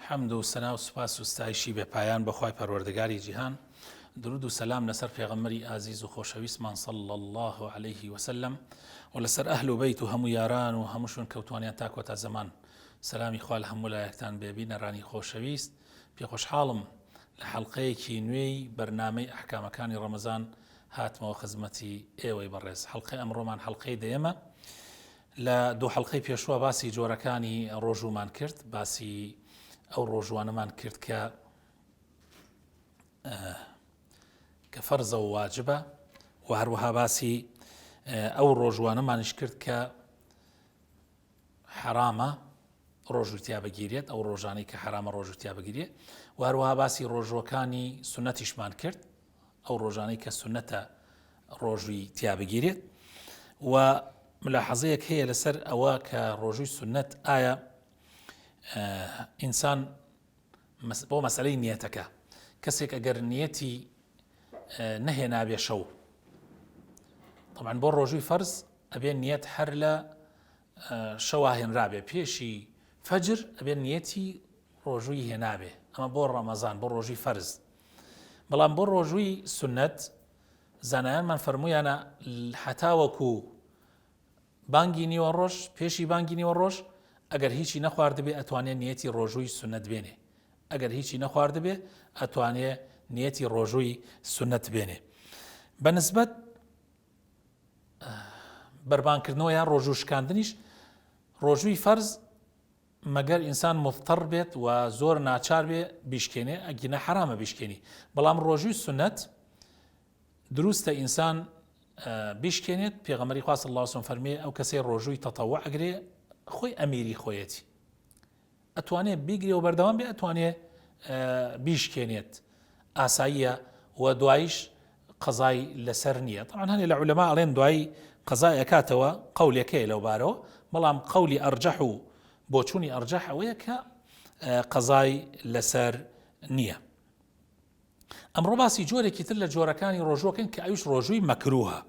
حەمد و سەنا و سوپاس و ستایشی بێپایان بەخوای پەروەردگاری جیهان، درود و سەلام لەسەر پێغەمبەری ئازیز و خۆشەویستمان صلی الله عليه وسلم و لەسەر ئەهل و بەیت و هەموو یاران و هەمووشون کەوتوانیان تا کۆتا زەمان. سەلامی خوا لە هەموو لایەکتان بێ بینەڕانی خۆشەویست. پێخۆشحاڵم لە حەڵقەیەکی نوێی بەرنامەی ئەحکامەکانی ڕەمەزان هاتمەوە خزمەتی ئێوەی بەڕێز. حەڵقەی ئەمڕۆمان حەڵقەی دەیەمە. لە دوو حەڵقەی پێشووە باسی جۆرەکانی ڕۆژومان کرد، باسی ئەو ڕۆژوانەمان کرد کە فەرزە و واجبە، و هەروەها باسی ئەو ڕۆژوانەمانش کرد کە حرامە ڕۆژوتیا بگیرێت، ئەو ڕۆژانەی کە حرامە ڕۆژوتیا بگیرێت، و هەروەها باسی ڕۆژوەکانی سونەتیشمان کرد، ئەو ڕۆژانەی کە سونەتە ڕۆژوی تیا بگیرێت. و ملاحەزەیەک هەیە لەسەر ئەوە کە ڕۆژوی سونەت ئایا ئینسان بۆ مەسەلەی نیەتەکە، کەسێک ئەگەر نیەتی نەهێنابێ شەو، طبعاً بۆ ڕۆژوی فەرز ئەبێ نیەت هەر لە شەوا هێنرابێ، پێشی فەجر ئەبێ نیەتی ڕۆژووی هێنابێ، ئەمە بۆ ڕەمەزان، بۆ ڕۆژوی فەرز. بەڵام بۆ ڕۆژووی سونەت زانایانمان فەرموویانە حەتاوەکو بانگی نیوە ڕۆژ، پێشی بانگی نیوە ڕۆژ، ئەگەر هیچی نەخواردبێ ئەتوانێت نیەتی ڕۆژووی سونەت بێنێ، ئەگەر هیچی نەخواردبێ ئەتوانێت نیەتی ڕۆژووی سونەت بێنێ. بەنسبەت بەربانکردنەوە یان ڕۆژوو شکاندنیش، ڕۆژووی فەرز مەگەر ئینسان مضطر بێت و زۆر ناچار بێ بیشکێنێ، ئەگینە حرامە بیشکێنی. بەڵام ڕۆژووی سونەت دروستە ئینسان بیشکێنێت. پێغەمبەری خوا صلی الله علیه و سلم فەرمێ ئەو کەسەی ڕۆژووی تەتەووع ئەگرێ خۆی ئەمیری خۆیەتی، ئەتوانێت بیگرێ و بەردەوام بێ، ئەتوانێت بیشکێنێت، ئاساییە و دوایش قەزای لەسەر نییە. طبعاً هەنێ لە عولەما ئەڵێن دوایی قەزای ئەکاتەوە، قەولێکەیە لەو بارەوە، بەڵام قەولی ئەرجەح و بۆچوونی ئەرجەح ئەوەیە کە قەزای لەسەر نییە. ئەمڕۆ باسی جۆرێکی تر لە جۆرەکانی ڕۆژوەکەن کە ئەویش ڕۆژووی مەکروهە.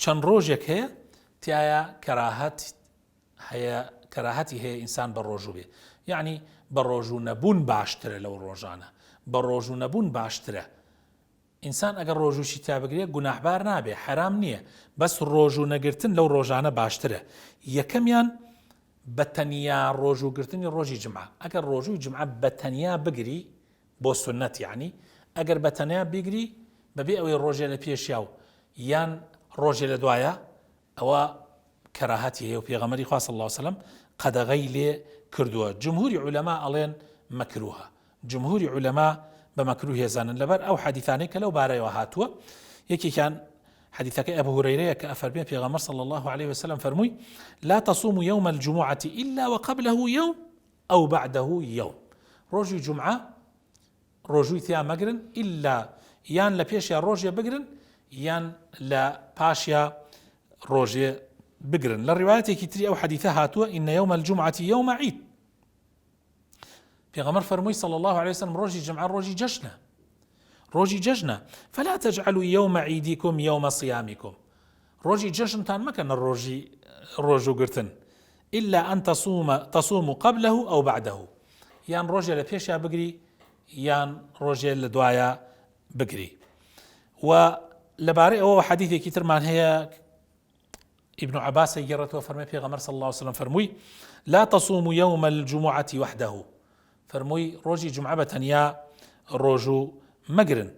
چەند ڕۆژێک هەیە تایە کەراهەتی هەیە ئینسان بە ڕۆژوو بێ، یعنی بە ڕۆژوو نەبوون باشترە لەو ڕۆژانە، بە ڕۆژوو نەبوون باشترە. ئینسان ئەگەر ڕۆژووشی تا بگرێت گوناحبار نابێ، حرام نییە، بەس ڕۆژوو نەگرتن لەو ڕۆژانە باشترە. یەکەمیان بەتەنیا ڕۆژووگرتنی ڕۆژی جمعە. ئەگەر ڕۆژووی جمعە بەتەنیا بگری بۆ سونەت، یعنی ئەگەر بەتەنیا بیگری بەبێ ئەوەی ڕۆژێ لە پێشیا و یان ڕۆژێ لە دوایە، ئەوە کەراهەتی هەیە و پێغەمبەری خوا صلی الله علیه و سلم قەدەغەی لێ کردووە. جمهوری عولەما ئەڵێن مەکروهە، جمهوری عولەما بە مەکروه هێزانن لەبەر ئەو حەدیثانەی کە لەو بارەیەوە هاتووە. یەکێکیان حديثك أبو هريرة كأفرمي في غمر صلى الله عليه وسلم فرمي: لا تصوموا يوم الجمعة إلا وقبله يوم أو بعده يوم. روجي جمعة روجي ثيا مقرن إلا يان لبيشيا روجي بقرن يان لباشيا روجي بقرن. للروايات كتري أو حديثها هاتوا إن يوم الجمعة يوم عيد. في غمر فرمي صلى الله عليه وسلم: روجي جمعة روجي جشنة، روجي جژنە، فلا تجعلوا يوم عيدكم يوم صيامكم. روجي جژنتان مەکەن ڕۆژوو گرتن، إلا أن تصوموا قبله أو بعده، یان ڕۆژێ لە پێشیا بگری یان ڕۆژێ لە دوایە بگری. و لەبارەی ئەوە حەدیثێکی ترمان هەیە، ابن عباس گەڕێتەوە فەرمووی پێغەمبەر صلى الله عليه وسلم فەرمووی: لا تصوموا يوم الجمعة وحده. فەرمووی ڕۆژی جمعە بەتەنیا ڕۆژوو مەگرن.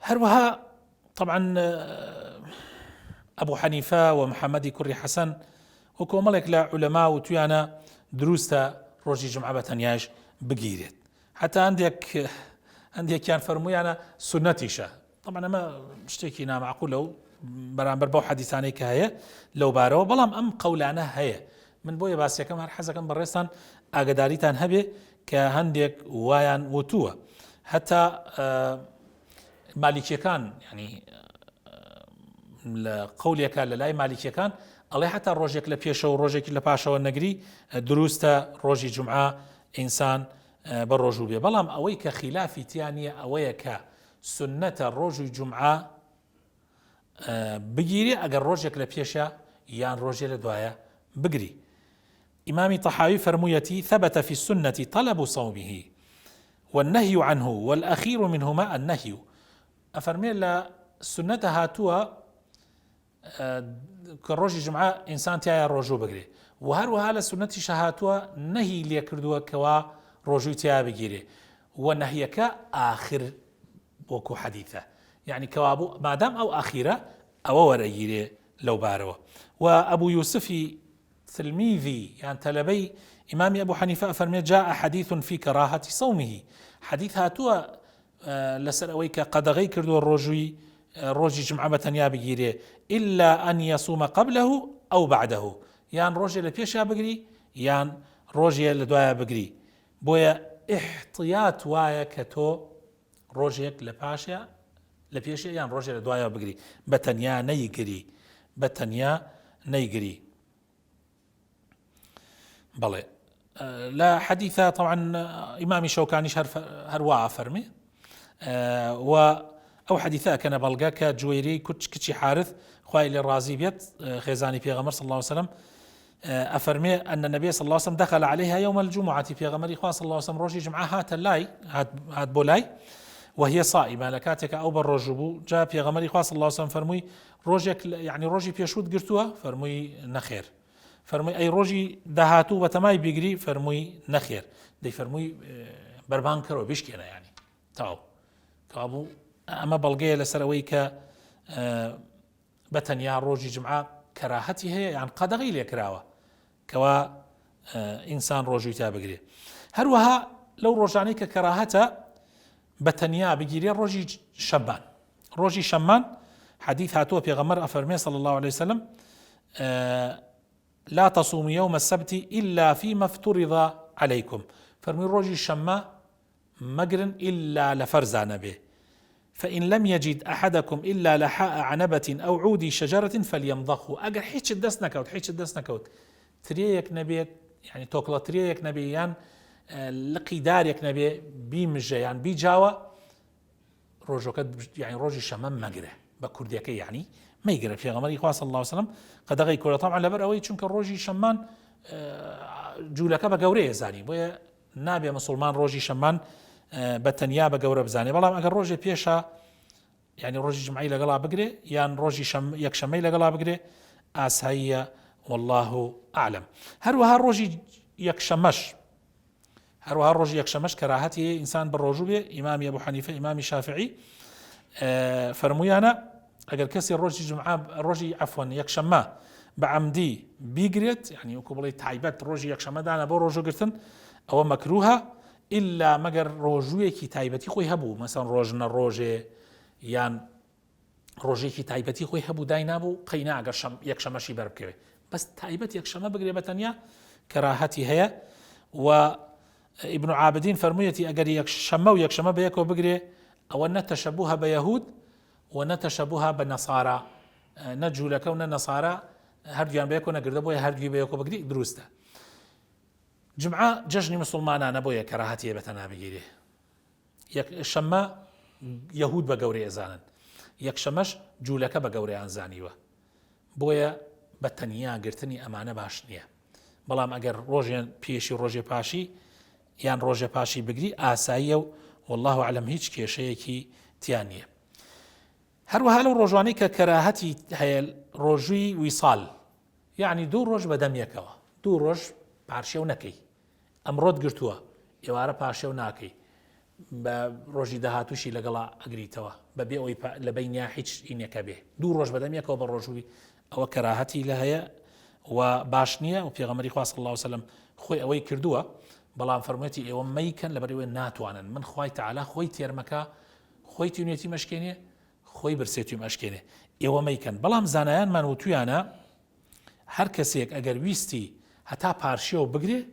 هەروەها طبعا ئەبوو حەنیفە و محەممەدی کوڕی حەسەن و کۆمەڵێک لە عولەما و تویانە دروستە ڕۆژی جمعە بەتەنیاش بگیرێت. حتا هەندێکیان فەرموویانە سونەتیشە. طبعا ئەمە شتێکی نامعقولە و بەرامبەر بەو حەدیثانەی کە هەیە لەو بارەوە، بەڵام ئەم قەولانە هەیە. من بۆیە باسیەکەم هەر حەزەکەم بەڕێستان ئاگداریتان هەبێ کە هەندێک وایان وتووە، حتا مالیکیەکان، ینی لە قەولێکە لە لای مالیکیەکان ئەڵێ حتا ڕۆژێک لە پێشەوە و ڕۆژێکی لە پاشەوە نەگری دروستە ڕۆژی جمعە ئینسان بە ڕۆژوو بێ. بەڵام ئەوەی کە خلافی تیانە ئەوەیە کە سنەتە ڕۆژی جمعە بگیری ئەگەر ڕۆژێک لە پێشە یان ڕۆژێ لە دوایە بگری. إمام طحاوي فرمويتي ثبت في السنة طلب صومه والنهي عنه والأخير منهما النهي. أفرمي لا سنة هاتوا كالروج جمعة إنسان تيا روجو بقري وهروها لسنة شهاتوا نهي ليكردوا كوا روجو تيا بقري ونهيك آخر وكو حديثة يعني كوابو ما دام أو أخيرة أو وريري لو باروا. وأبو يوسف تلميذي يعني تلبي إمام أبو حنيفة فرمي جاء حديث في كراهة صومه حديث هاتوا لسرويك قد غي كردو الروجي جمعة بتنيا بجيري إلا أن يصوم قبله أو بعده يعني روجي لبيشا بقري يعني روجي لدوايا بقري بويا احتياط وايا كتو روجيك لباشا لبيشا يعني روجي لدوايا بقري بتنيا نيقري بلى لا حديثة طبعا إمام شوكاني هروا فرمي أو حديثة كان بلغاك جويري كتشي حارث خواهي الرازي بيت خيزاني في غمر صلى الله عليه وسلم أفرمي أن النبي صلى الله عليه وسلم دخل عليها يوم الجمعة في غمر إخوة صلى الله عليه وسلم روجي جمعة هات بولاي وهي صائمة لكاتك أو بالرجبو جاء في غمر إخوة صلى الله عليه وسلم فرمي روجك يعني روجي بيشود قرتوها فرمي نخير فرمي أي روجي دهاتو بتماي بيجري فرمي نخير دي فرمي بربان كرو بيشكينا يعني تاو كابو أما بلغي لسرويك بتنيا روجي جمعة كراهتي هي يعني قد غيل يكراوة كوا إنسان روجي تابقري هروها لو روجانيك كراهته بتنيا بجيري روجي شمان حديث هاتوه في غمر أفرمي صلى الله عليه وسلم لا تصوم يوم السبت إلا فيما افترض عليكم فرمي روجي شما مقرن إلا لفرزان به فإن لم يجد أحدكم إلا لحاء عنبة أو عود شجرة فليمضخه أقر حيش الدس نكوت تريك نبي يعني توكلا تريك نبي يعني لقي داريك نبي بيمجة يعني بيجاوة روجوكت يعني روجي شمام مقره بكرديك يعني ما يقرأ في غمر إخوة صلى الله عليه وسلم قد غي كورة طبعا لبر أوي چونك روجي شمان جولك بقوري زاني بويا نابي مسلمان روجي شمان بتنيا بقورة بزاني بلام أقر روجي بيشا يعني روجي جمعي لقلا بقري يعني روجي يكشمي لقلا بقري آسهية والله أعلم. هروها روجي يكشمش كراهتي إنسان بالرجوبة إمام أبو حنيفة إمام شافعي فرميانا أجر كسي الروجي عفوا يكشما بعمدي بيجريت يعني وكبلي تعيبات روجي يكشما دانا بو روجو قرتن أو مكروها إلا مجر روجوية كي تعيبتي خوي هبو مثلا روجنا روجي يعني روجي كي تعيبتي خوي هبو داينابو قينا أجر يكشما شي بربكوي بس تعيبت يكشما بقري بتنيا كراهتي هي. وابن عابدين فرميتي أجر يكشما بيكو بقري أو أن تشبهها بيهود ونتشبهها بالنصارى نجو لكون النصارى هرجيان بيكو نقرد بويا هرجي بيكو بقري دروسته جمعة ججني مسلمانا نبويا كراهتي بتنا بجيري يكشما يهود بقوري أزانا يكشمش جولك بقوري أنزانيوه بويا بتنيا قرتني أمانة باشنية بلام أجر روجين بيشي روجي باشي يعني روجي باشي بقري آسايا والله أعلم هيج كيشيكي تيانية. هروها لو روجاني كراهتي هي روجي وصال يعني دو روج بدم يكوا دو روج بارشيو نكي أمرود قرتوا يوارا بارشيو ناكي بروجي دهاتوشي لقلا أقريتوا ببيعوي لبين حيج إنك به دو روج بدم يكوا بالروجوي أو كراهتي لها وباشنية وفي غمري خاص الله وسلم خوي أوي كردوا بلام فرميتي ايوه ميكن لبروي ناتوانا من خوي تعالى خوي تيرمكا خوي تيونيتي مشكينه خوي برسيتي مشكينه ايوه ميكن بلام زانایان من وتویانا هر کسیک اگر ویستی هتا پارشيو بقري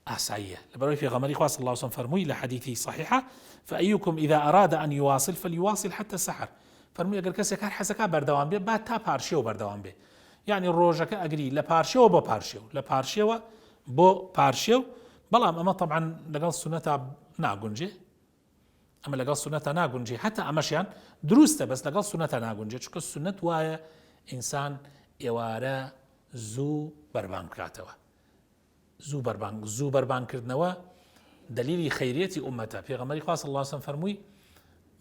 اسايه لبروي في غمري خاص الله وسلم فرمي لحديثي صحيحه فايكم اذا اراد ان يواصل فليواصل حتى السحر فرمي اگر کسیک هر حسكا بردوام به بعد تا پارشيو بردوام به يعني روجك اقري لبارشيو بو بارشيو لبارشيو بو بارشيو بلام اما طبعا لقال سنة ناقنجي اما لقال سنة ناقنجي حتى امشيان دروسته بس لقال سنة ناقنجي شكو السنة وايا انسان يوارا زو بربان كاتوا زوو بەربانکردنەوە دلیلی خەیریەتی ئومەتە. پێغەمبەری خوا صلی الله علیه و سلم فەرمووی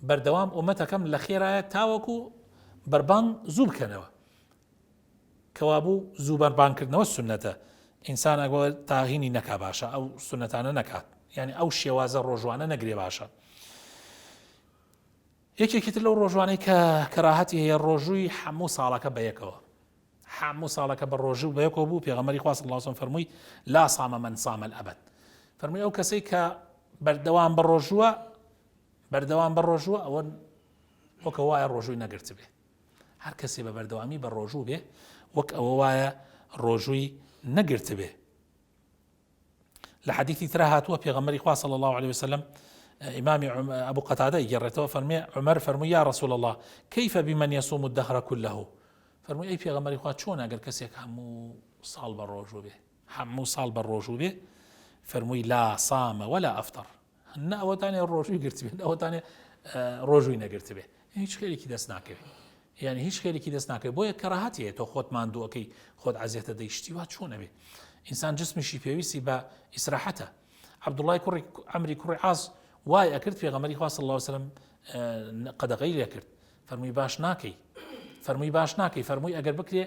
بەردەوام ئومەتەکەم لە خێرایە تاوەکو بەربان زوو بکەنەوە. کەوابوو زوو بەربانکردنەوە سونەتە، ئینسان ئەگەر تاهینی نەکا باشە ئەو سونەتانە نەکات، یعنی ئەو شێوازە ڕۆژوانە نەگرێ باشە. یەکێکتر لەو ڕۆژوانەی کە کەراهەتی هەیە ڕۆژووی هەموو ساڵەکە بەیەکەوە، هەموو ساڵەکە بە ڕۆژوو بەیەکەوە بوو. پێغەمبەری خوا صلی الله علیه و سلم فەرمووی لا صام من صام الأبد، فەرمووی ئەو کەسەی کە بەردەوام بە ڕۆژووە ئەوە وەکە وایە ڕۆژووی نەگرت بێ. هەر کەسێ بە بەردەوامی بە ڕۆژوو بێ وەک ئەوە وایە ڕۆژووی نەگرت بێ. لە حەدیثی ترە هاتووە پێغەمبەری خوا صلی الله عليه وسلم إمام أبو قتادة يجرته فرمي عمر فرمي يا رسول الله كيف بمن يصوم الدهر كله، فرمي أي پیغمبر خوا چۆن ئەگەر کەسێک هەموو ساڵ بە ڕۆژوو بێ فرمي لا صام ولا أفطر، نە ئەوەتانێ ڕۆژووی گرت بێ ئەوەتانێ ڕۆژووی نەگرت بێ، هیچ خێرێکی دەست ناکەوێت، یعنی هیچ خێرێکی دەست ناکەوێت. بۆیە کەراهەتیە تۆ خۆت ماندووەکەی خۆت عەزیەتە دەیشتی وا چۆنە بێ. ئینسان جسمشی پێویستی بە ئیسراحەتە. عەبدوڵڵای عەمری کوڕی عاص وای ئەکرد پێغەمبەری خوا صلی الله علیه و سلم قەدەغەی لێ کرد، فەرمووی باش ناکەی، فەرمووی ئەگەر بکرێ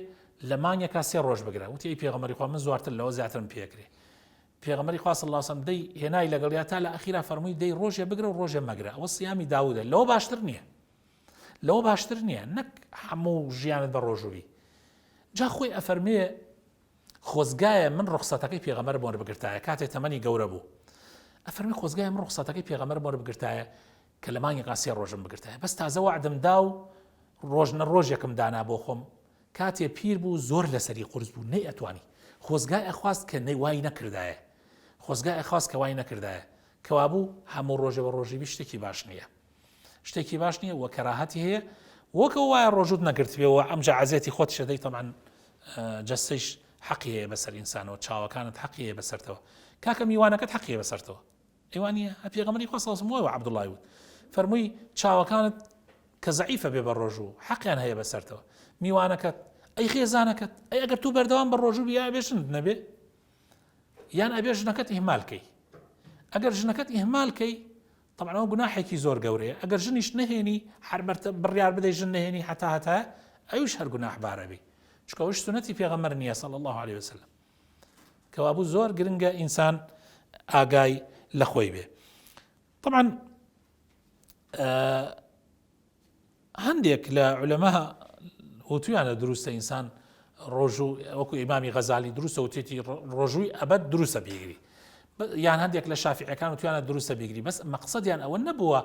لە مانگێکا 3 ڕۆژ بگرە. وتی ئەی پێغەمبەری خوا من زواتر لەوە زیاترم پێکرێ. پێغەمبەری خوا صلی الله علیه و سلم دەی هێنای لەگەڵیا تا لە ئەخیرا فەرمووی دەی ڕۆژێ بگرە و ڕۆژێ مەگرە، ئەوە سیامی داوودە، لەوە باشتر نییە نەک هەموو ژیانت بە ڕۆژووی. جا خۆی ئەفەرمێ خۆزگایە من ڕوخسەتەکەی پێغەمبەر بۆ بگرتایە کاتێک تەمەنی گەورە بوو، ئەفەرمی خۆزگای من ڕوخسەتەکەی پێغەمبەر بۆ بگرتایە کە لە مانگێکا 3 ڕۆژم بگرتایە، بەس تازە وعدم دا و ڕۆژێکم دانا بۆ خۆم، کاتێ پیر بوو زۆر لەسەری قورس بوو نەی ئەتوانی، خۆزگای ئەخواست کە وای نەکردایە، کەوابوو هەموو ڕۆژێ بە ڕۆژیبی شتێکی باش نییە وە کەراهەتی هەیە وەکەوە وایە ڕۆژوت نەگرت بێەوە ئەمجا عەزیەتی خۆت شەدەی تەمەن جەستەیش حەقی هەیە بەسەر ئینسانەوە، چاوەکانت حەقی هەیە بەسەرتەوە، کاکە میوانەکەت حەقی هەیە بەسەرتەوە. ئەیوانە پێغەمبەری خوا صلی الله علیه و سلم وایە عەبدوڵڵای وت فەرمووی چاوەکانت کە زەعیفە بێ بە ڕۆژوو حەقیان هەیە بەسەرتەوە، میوانەکەت ئەی خێزانەکەت ئەی ئەگەر تو بەردەوام بە ڕۆژوو بیا ئەبێ ژنت نەبێ یان ئەبێ ژنەکەت ئیهمالکەی. ئەگەر ژنەکەت ئیهمالکەی طبعا ئەوە گوناحێکی زۆر گەورەیە، ئەگەر ژنیش نەهێنی هەر بڕیار بدەی ژن نەهێنی هەتا ئەویش هەر گوناحبارە بێ، چونکە ئەوش سونەتی پێغەمبەر نییە صلی الله عليه وسلم. کەوابوو زۆر گرنگە ئینسان ئاگای لە خۆی بێ. طبعا هەندێک لە عولەما وتویانە دروستە ئینسان ڕۆژوو وەکو ئیمامی غەزالی دروستە وتێتی ڕۆژووی ئەبەد دروستە بیگری، یان هەندێک لە شافعیەکان وتویانە دروستە بیگری، بەس مەقسەدیان ئەوە نەبووە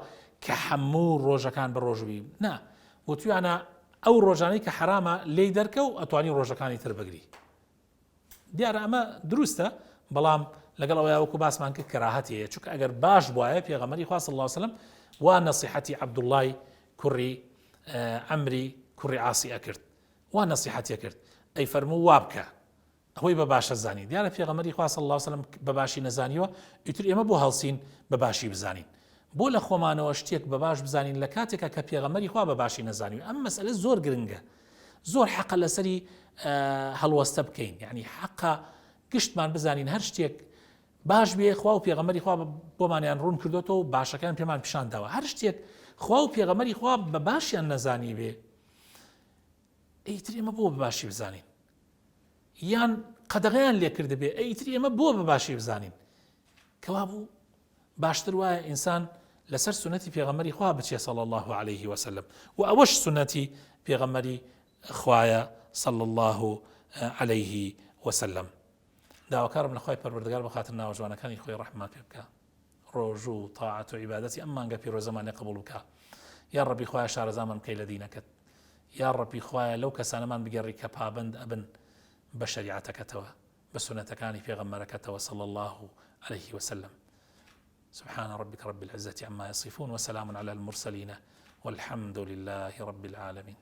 کە هەموو ڕۆژەکان بە ڕۆژووی، نا وتویانە ئەو ڕۆژانەی کە حرامە لێی دەرکە و ئەتوانی ڕۆژەکانی تر بگری. دیارە ئەمە دروستە، بەڵام لەگەڵ ئەوەیە وەکو باسمان کرد کەراهەتی هەیە، چونکە ئەگەر باش بوایە پێغەمبەری خوا صلی الله علیه و سلم وا نەسیحەتی عەبدوڵڵای کوڕی عەمری کوڕی عاسی ئەکرد، وا نەسیحەتی کرد، ئەی فەرموو وا بکە ئەوەی بە باشە زانی. دیارە پێغەمبەری خوا صلی الله علیه و سلم بە باشی نەزانیوە، ئیتر ئێمە بۆ هەڵسین بە باشی بزانین، بۆ لە خۆمانەوە شتێک بە باش بزانین لە کاتێکە کە پێغەمبەری خوا بە باشی نەزانیوە. ئەم مەسئلە زۆر گرنگە، زۆر حەقە لەسەری هەڵوەستە بکەین، یعنی حەقە گشتمان بزانین هەر شتێک باش بێ خوا و پێغەمبەری خوا بۆمانیان ڕوون کردوێتەوە و باشەکان پێمان پیشان داوە، هەر شتێک خوا و پێغەمبەری خوا بە باشیان نەزانی بێ ئەیتر ئێمە بۆ بە باشی بزانین، یان قەدەغەیان لێ کرد بێ ئەیتر ئێمە بۆ بە باشی بزانین، کەوابوو باشتر وایە ئینسان لەسەر سنەتی پێغەمبەری خوا بچێ صلی الله عليه وسلم، و ئەوەش سنەتی پێغەمبەری خوایە صلی الله عليه وسلم. داواکارم لە خوای پەروەردگار بەخاتر ناوە جوانەکانی خۆی ڕەحمات پێ بکە، ڕۆژوو تاعەت و عیبادەتی ئەم مانگە پیرۆزەمانێ قبوڵ بکە. یا ڕەبی خوایە شارەزامان بکەی لە دینەکەت، یا ڕەبی خوایە لەو کەسانەمان بگەڕی کە پابند ئەبن بە شەریعەتەکەتەوە بە سنەتەکانی پێغەمبەرەکەتەوە صلی الله عليه وسلم. سبحان ربك رب العزة عما يصفون وسلام على المرسلين والحمد لله رب العالمين.